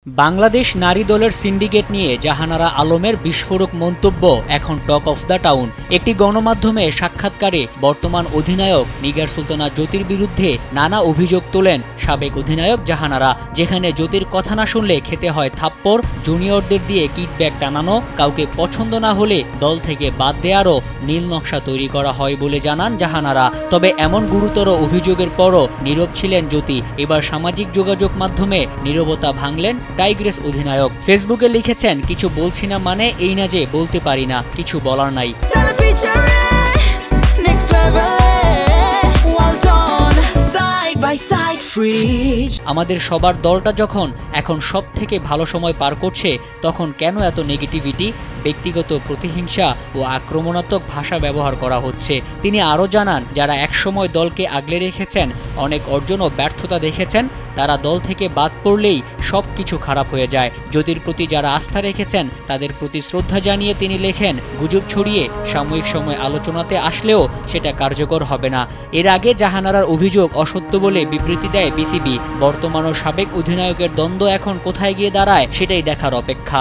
বাংলাদেশ নারী দলের সিন্ডিকেট নিয়ে জাহানারা আলমের বিস্ফোরক মন্তব্য এখন টক অফ দ্য টাউন। একটি গণমাধ্যমে সাক্ষাৎকারে বর্তমান অধিনায়ক নিগার সুলতানা জ্যোতির বিরুদ্ধে নানা অভিযোগ তোলেন সাবেক অধিনায়ক জাহানারা, যেখানে জ্যোতির কথা না শুনলে খেতে হয় থাপ্পড়, জুনিয়রদের দিয়ে কিকব্যাক টানানো, কাউকে পছন্দ না হলে দল থেকে বাদ দেওয়ারও নীল নকশা তৈরি করা হয় বলে জানান জাহানারা। তবে এমন গুরুতর অভিযোগের পরও নীরব ছিলেন জ্যোতি। এবার সামাজিক যোগাযোগ মাধ্যমে নীরবতা ভাঙলেন টাইগ্রেস অধিনায়ক। ফেসবুকে লিখেছেন, কিছু বলছি না মানে এই না যে বলতে পারি না, কিছু বলার নাই। আমাদের সবার দলটা যখন এখন সব থেকে ভালো সময় পার করছে, তখন কেন এত নেগেটিভিটি, ব্যক্তিগত প্রতিহিংসা ও আক্রমণাত্মক ভাষা ব্যবহার করা হচ্ছে। তিনি আরও জানান, যারা একসময় দলকে আগলে রেখেছেন, অনেক অর্জন ও ব্যর্থতা দেখেছেন, তারা দল থেকে বাদ পড়লেই সব কিছু খারাপ হয়ে যায়। জ্যোতির প্রতি যারা আস্থা রেখেছেন তাদের প্রতি শ্রদ্ধা জানিয়ে তিনি লেখেন, গুজব ছড়িয়ে সাময়িক সময় আলোচনাতে আসলেও সেটা কার্যকর হবে না। এর আগে জাহানারার অভিযোগ অসত্য বলে বিবৃতি দেয় বিসিবি। বর্তমান ও সাবেক অধিনায়কের দ্বন্দ্ব এখন কোথায় গিয়ে দাঁড়ায় সেটাই দেখার অপেক্ষা।